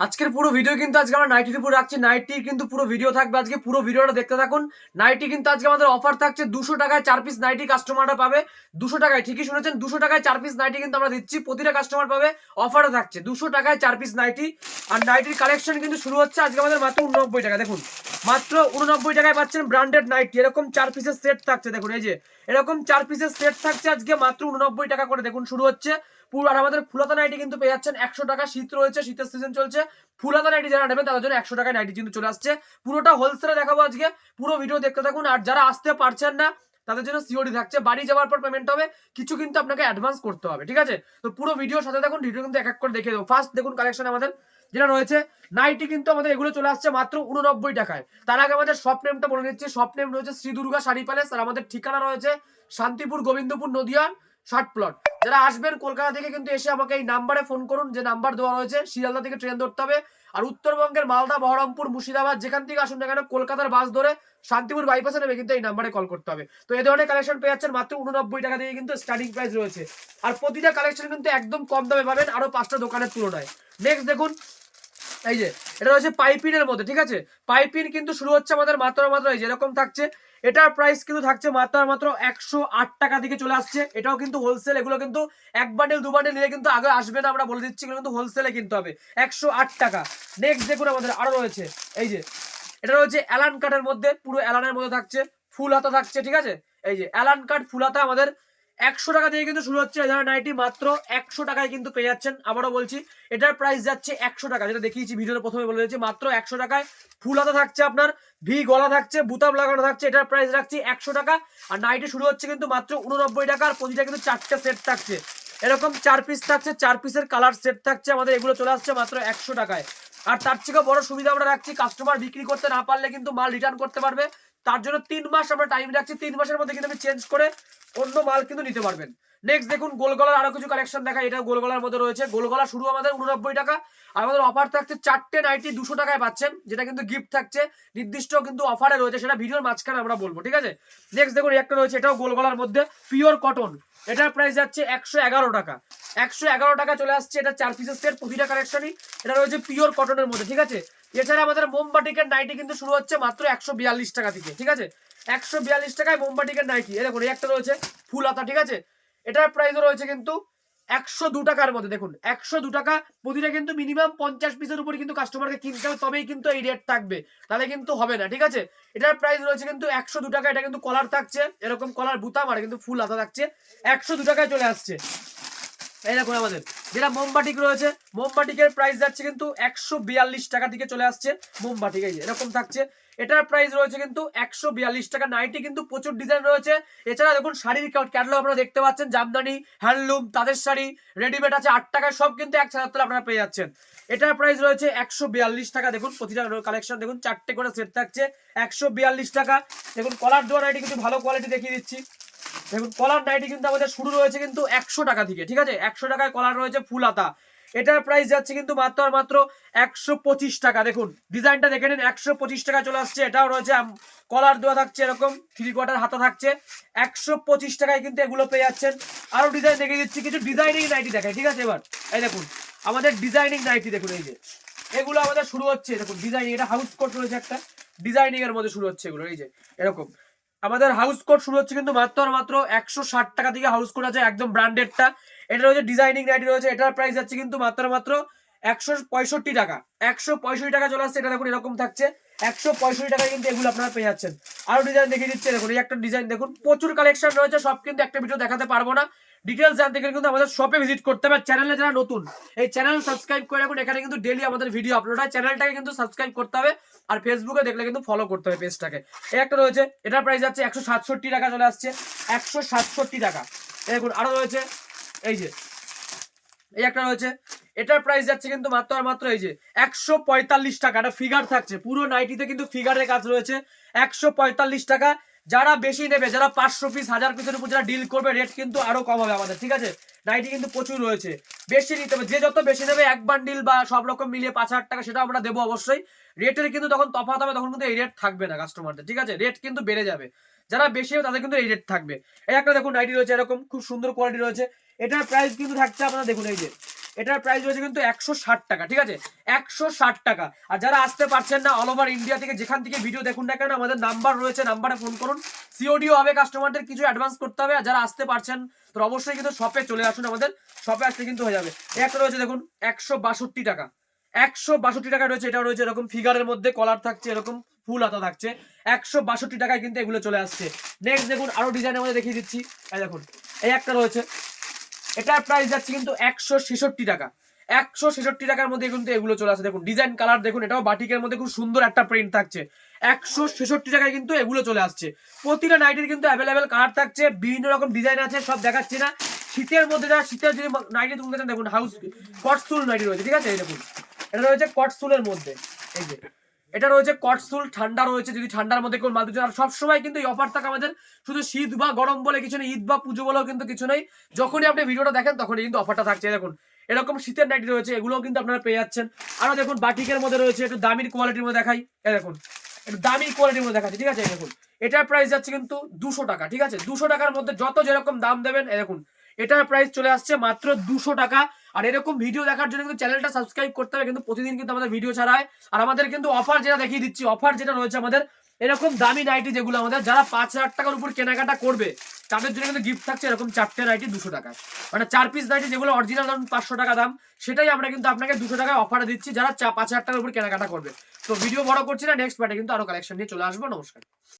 আজকের পুরো ভিডিও কিন্তু আজকে আমরা নাইটির উপর রাখছি। নাইটির কিন্তু পুরো ভিডিও থাকবে, আজকে পুরো ভিডিওটা দেখতে থাকুন। নাইটি কিন্তু আজকে আমাদের অফার থাকছে 200 টাকায় 4 পিস নাইটি কাস্টমাররা পাবে। 200 টাকায়, ঠিকই শুনেছেন, 200 টাকায় 4 পিস নাইটি কিন্তু আমরা দিচ্ছি। প্রতিটা কাস্টমার পাবে, অফারে থাকছে 200 টাকায় 4 পিস নাইটি। আর নাইটির কালেকশন কিন্তু শুরু হচ্ছে আজকে আমাদের মাত্র 89 টাকা। দেখুন মাত্র 89 টাকায় পাচ্ছেন ব্র্যান্ডেড নাইটি। এরকম 4 পিসের সেট থাকছে, দেখুন এই যে এরকম 4 পিসের সেট থাকছে আজকে মাত্র 89 টাকা করে। দেখুন শুরু হচ্ছে পুরো। আর আমাদের ফুলাতা নাইটি কিন্তু পেয়ে যাচ্ছেন 100 টাকা। শীত রয়েছে, শীতের সিজন চলছে। ফুলাতা নাইটি যারা নেবেন তাদের জন্য 100 টাকায় নাইটি কিন্তু চলে আসছে। পুরোটা হোলসেলে দেখাবো আজকে, পুরো ভিডিও দেখতে থাকুন। আর যারা আসতে পারছেন না তাদের জন্য সিওডি থাকছে, বাড়ি যাওয়ার পর পেমেন্ট হবে, কিছু কিন্তু আপনাকে অ্যাডভান্স করতে হবে, ঠিক আছে? তো পুরো ভিডিওর সাথে দেখুন, ভিডিও কিন্তু এক এক করে দেখিয়ে দেবো। ফার্স্ট দেখুন কালেকশন আমাদের যেটা রয়েছে নাইটি, কিন্তু আমাদের এগুলো চলে আসছে মাত্র 89 টাকায়। তার আগে আমাদের শপ নেমটা বলে নিচ্ছি। শপ নেম রয়েছে শ্রী দুর্গা শাড়ি প্যালেস, আর আমাদের ঠিকানা রয়েছে শান্তিপুর গোবিন্দপুর নদিয়া 60 প্লট। যারা আসবেন কলকাতা থেকে কিন্তু এসে আমাকে এই নাম্বারে ফোন করুন, যে নাম্বার দেওয়া রয়েছে। শিয়ালদা থেকে ট্রেন ধরতে হবে, আর উত্তরবঙ্গের মালদা, বহরমপুর, মুর্শিদাবাদ যেখান থেকে আসুন না কেন, কলকাতার বাস ধরে শান্তিপুর বাইপাসে নেমে কিন্তু এই নাম্বারে কল করতে হবে। তো এই ধরনের কালেকশন পেয়ে যাচ্ছেন মাত্র 89 টাকা থেকে কিন্তু স্টার্টিং প্রাইস রয়েছে। আর প্রতিটা কালেকশন কিন্তু একদম কম দামে পাবেন আরো 5টা দোকানের তুলনায়। নেক্সট দেখুন এই যে এটা রয়েছে পাইপিনের মধ্যে, ঠিক আছে? পাইপিন কিন্তু শুরু হচ্ছে আমাদের মাত্র এই যে এরকম থাকছে। এটার প্রাইস কিন্তু থাকছে মাত্র 108 টাকা থেকে চলে আসছে। এটাও কিন্তু হোলসেল। এগুলো কিন্তু এক বান্ডেল দু বান্ডেল নিলে কিন্তু আগে আসবে না, আমরা বলে দিচ্ছি। এগুলো কিন্তু হোলসেলে কিনতে হবে, 108 টাকা। নেক্সট দেখুন আমাদের আরো রয়েছে এই যে এটা রয়েছে অ্যালান কাটের মধ্যে, পুরো অ্যালানের মধ্যে থাকছে, ফুল হাতা থাকছে, ঠিক আছে? এই যে অ্যালান কাট ফুল হাতা আমাদের 100 টাকা দিয়ে কিন্তু শুরু হচ্ছে। এখানে নাইটি মাত্র 100 টাকায় কিন্তু পেয়ে যাচ্ছেন। আবারও বলছি, এটার প্রাইস যাচ্ছে 100 টাকা, যেটা দেখিয়েছি ভিডিওতে প্রথমে বলে দিয়েছি। মাত্র 100 টাকায় ফুল হাতা থাকছে, আপনার ভি গলা থাকছে, বুতাম লাগানো থাকছে। এটার প্রাইস রাখছি 100 টাকা। আর নাইটি শুরু হচ্ছে কিন্তু মাত্র 89 টাকা। আর প্রতিটা কিন্তু 4টে সেট থাকছে, এরকম 4 পিস থাকছে, 4 পিসের কালার সেট থাকছে আমাদের। এগুলো চলে আসছে মাত্র 100 টাকায়। আর তার থেকে বড় সুবিধা আমরা রাখছি, কাস্টমার বিক্রি করতে না পারলে কিন্তু মাল রিটার্ন করতে পারবে। তার জন্য 3 মাস আমরা টাইম রাখছি। 3 মাসের মধ্যে কিন্তু আপনি চেঞ্জ করে অন্য মাল কিন্তু নিতে পারবেন। নেক্সট দেখুন গোলগলার আরো কিছু কালেকশন দেখা। এটা গোলগলার মধ্যে রয়েছে, গোলগলা শুরু আমাদের 89 টাকা। আর আমাদের অফার থাকছে 4টে নাইটি 200 টাকায় পাচ্ছেন, যেটা কিন্তু গিফট থাকছে নির্দিষ্ট কিন্তু অফারে রয়েছে, সেটা ভিডিওর মাঝখানে আমরা বলবো, ঠিক আছে? নেক্সট দেখুন একটা রয়েছে, এটাও গোলগলার মধ্যে পিওর কটন। এটার প্রাইস যাচ্ছে 111 টাকা। 111 টাকা চলে আসছে। এটা 4 পিসের সেট, প্রতিটা কালেকশনই এটা রয়েছে পিওর কটনের মধ্যে, ঠিক আছে? এছাড়া আমাদের মোমবাটিকের নাইটি কিন্তু শুরু হচ্ছে মাত্র 142 টাকা থেকে, ঠিক আছে? 142 টাকায় মোমবাটিকের নাইটি। এ দেখুন একটা রয়েছে ফুল হাতা, ঠিক আছে? এটার প্রাইসও রয়েছে কিন্তু 102 টাকার মধ্যে। দেখুন 102 টাকা। প্রতিটা কিন্তু মিনিমাম 50 পিসের উপরে কিন্তু কাস্টমারকে কিনতে হবে, তবেই কিন্তু এই রেট থাকবে, তাহলে কিন্তু হবে না, ঠিক আছে? এটার প্রাইস রয়েছে কিন্তু 102 টাকা। এটা কিন্তু কলার থাকছে, এরকম কলার বুতাম, আর কিন্তু ফুল হাতা থাকছে। 102 টাকায় চলে আসছে। এই দেখুন আমাদের যেটা মোমবাটিক রয়েছে, মোমবাটিকের প্রাইস যাচ্ছে কিন্তু 142 টাকা থেকে চলে আসছে মোমবাটিক। এই যে এরকম থাকছে, এটার প্রাইস রয়েছে কিন্তু 142 টাকা। নাইটি কিন্তু প্রচুর ডিজাইন রয়েছে। এছাড়া দেখুন শাড়ির ক্যাটালগ আপনারা দেখতে পাচ্ছেন, জামদানি, হ্যান্ডলুম, তাদের শাড়ি রেডিমেড আছে 8 টাকায়, সব কিন্তু 1,000 তলা আপনারা পেয়ে যাচ্ছেন। এটার প্রাইস রয়েছে 142 টাকা। দেখুন প্রতিটা কালেকশন দেখুন, 4টে করে সেট থাকছে, 142 টাকা। দেখুন কলার দেওয়া নাইটি কিন্তু ভালো কোয়ালিটি দেখিয়ে দিচ্ছি। দেখুন কলার নাইটি কিন্তু আমাদের শুরু রয়েছে কিন্তু 100 টাকা থেকে, ঠিক আছে? 100 টাকায় কলার রয়েছে ফুল হাতা। এটার প্রাইস যাচ্ছে কিন্তু মাত্র 125 টাকা। দেখুন ডিজাইনটা দেখে নিন, 125 টাকা চলে আসছে। এটাও রয়েছে কলার দেওয়া থাকছে, এরকম 3/4 হাতা থাকছে। 125 টাকায় কিন্তু এগুলো পেয়ে যাচ্ছেন। আরো ডিজাইন দেখে দিচ্ছি, কিছু ডিজাইনিং নাইটি দেখায়, ঠিক আছে? এবার এই দেখুন আমাদের ডিজাইনিং নাইটি, দেখুন এই যে এগুলো আমাদের শুরু হচ্ছে। দেখুন ডিজাইনিং, এটা হাউস কোট রয়েছে একটা, ডিজাইনিং এর মধ্যে শুরু হচ্ছে এগুলো। এই যে এরকম আমাদের হাউস কোট শুরু হচ্ছে কিন্তু মাত্র 160 টাকা থেকে হাউস কোট আছে, একদম ব্র্যান্ডেডটা। এটা রয়েছে ডিজাইনিং নাইটি রয়েছে। এটার প্রাইস যাচ্ছে কিন্তু মাত্র 165 টাকা। 165 টাকা চলে আসছে। এটা দেখুন এরকম থাকছে, 165 টাকায় কিন্তু এগুলো আপনারা পেয়ে যাচ্ছেন। আরো ডিজাইন দেখিয়ে দিচ্ছে, দেখুন এই একটা ডিজাইন দেখুন, প্রচুর কালেকশন রয়েছে, সব কিন্তু একটা ভিডিও দেখাতে পারবো না। ডিটেলস জানতে গেলে কিন্তু আমাদের শপে ভিজিট করতে হবে। চ্যানেলে যারা নতুন, এই চ্যানেল সাবস্ক্রাইব করে রাখুন, এখানে কিন্তু ডেইলি আমাদের ভিডিও আপলোড হয়। চ্যানেলটাকে কিন্তু সাবস্ক্রাইব করতে হবে, আর ফেসবুকে দেখলে কিন্তু ফলো করতে হবে পেজটাকে। এই একটা রয়েছে, এটার প্রাইস যাচ্ছে 167 টাকা চলে আসছে, 167 টাকা। দেখুন আরো রয়েছে এই যে এই একটা রয়েছে, এটার প্রাইস যাচ্ছে কিন্তু মাত্র এই যে 145 টাকা। এটা ফিগার থাকছে, পুরো নাইটিতে কিন্তু ফিগারের কাজ রয়েছে। 145 টাকা। যারা বেশি নেবে, যারা 500 পিস 1000 পিসের উপর যারা ডিল করবে, রেট কিন্তু আরো কম হবে আমাদের, ঠিক আছে? নাইটি কিন্তু প্রচুর রয়েছে, বেশি নিতে হবে। যে যত বেশি নেবে, এক বান্ডিল বা সব রকম মিলিয়ে 5,000 টাকা, সেটা আমরা দেবো অবশ্যই। রেটের কিন্তু তখন তফাৎ হবে, তখন কিন্তু এই রেট থাকবে না কাস্টমারদের, ঠিক আছে? রেট কিন্তু বেড়ে যাবে। যারা বেশি হবে তাদের কিন্তু এই রেট থাকবে। এই একটা দেখুন নাইটি রয়েছে, এরকম খুব সুন্দর কোয়ালিটি রয়েছে। এটার প্রাইস কিন্তু থাকছে আপনারা দেখুন এই যে এটার প্রাইস রয়েছে কিন্তু 160 টাকা, ঠিক আছে, 160 টাকা। আর যারা আসতে পারছেন না অল ওভার ইন্ডিয়া থেকে যেখান থেকে ভিডিও দেখুন না কেন, আমাদের নাম্বার রয়েছে, নাম্বারে ফোন করুন। সিওডিও হবে, কাস্টমারদের কিছু অ্যাডভান্স করতে হবে। আর যারা আসতে পারছেন তো অবশ্যই কিন্তু শপে চলে আসুন, আমাদের শপে আসতে কিন্তু হয়ে যাবে। একটা রয়েছে দেখুন 162 টাকা, 162 টাকা রয়েছে। এটা রয়েছে এরকম ফিগারের মধ্যে, কলার থাকছে, এরকম ফুল হাতা থাকছে, 162 টাকায় কিন্তু এগুলো চলে আসছে। নেক্সট দেখুন আরো ডিজাইনের মধ্যে দেখিয়ে দিচ্ছি, এই দেখুন এই একটা রয়েছে, এটার প্রাইস যাচ্ছে কিন্তু 166 টাকা, 166 টাকার মধ্যে কিন্তু এগুলো চলে আসে। দেখুন ডিজাইন কালার দেখুন, এটাও বাটিকের মধ্যে খুব সুন্দর একটা প্রিন্ট থাকছে, 166 টাকায় কিন্তু এগুলো চলে আসছে। প্রতিটা নাইটির কিন্তু অ্যাভেলেবেল কালার থাকছে, বিভিন্ন রকম ডিজাইন আছে, সব দেখাচ্ছি না। শীতের মধ্যে যারা শীতের যদি নাইটি তুলতে চান দেখুন হাউস কটসুল নাইটি রয়েছে, ঠিক আছে, এই দেখুন এটা রয়েছে কটসুলের মধ্যে, এই যে এটা রয়েছে কটসুল, ঠান্ডা রয়েছে, যদি ঠান্ডার মধ্যে কেউ মাল দিচ্ছে। আর সবসময় কিন্তু এই অফার থাকে আমাদের, শুধু শীত বা গরম বলে কিছু নেই, ঈদ বা পুজো বলেও কিন্তু কিছু নেই, যখনই আপনি ভিডিওটা দেখেন তখনই কিন্তু অফারটা থাকছে। দেখুন এরকম শীতের নাইটি রয়েছে, এগুলোও কিন্তু আপনারা পেয়ে যাচ্ছেন। আরো দেখুন বাটিকের মধ্যে রয়েছে, একটু দামির কোয়ালিটির মধ্যে দেখাই, এই দেখুন একটু দামি কোয়ালিটির মধ্যে দেখাচ্ছি, ঠিক আছে, এই দেখুন এটার প্রাইস যাচ্ছে কিন্তু 200 টাকা, ঠিক আছে, 200 টাকার মধ্যে যত যেরকম দাম দেবেন, এই দেখুন এটার প্রাইস চলে আসছে মাত্র 200 টাকা। আর এরকম ভিডিও দেখার জন্য কিন্তু চ্যানেলটা সাবস্ক্রাইব করতে হবে, কিন্তু প্রতিদিন কিন্তু আমাদের ভিডিও ছাড়া হয়। আর আমাদের কিন্তু অফার যেটা দেখিয়ে দিচ্ছি, অফার যেটা রয়েছে আমাদের, এরকম দামি নাইটি যেগুলো আমাদের যারা 5,000 টাকার উপর কেনাকাটা করবে তাদের জন্য কিন্তু গিফট থাকছে এরকম 4টে নাইটি 200 টাকায়, মানে 4 পিস নাইটি যেগুলো অরিজিনাল দাম 500 টাকা দাম, সেটাই আমরা কিন্তু আপনাকে 200 টাকায় অফারে দিচ্ছি যারা 5,000 টাকার উপর কেনাকাটা করবে। তো ভিডিও বড় করছি না, নেক্সট পার্টে কিন্তু আরো কালেকশন নিয়ে চলে আসবো। নমস্কার।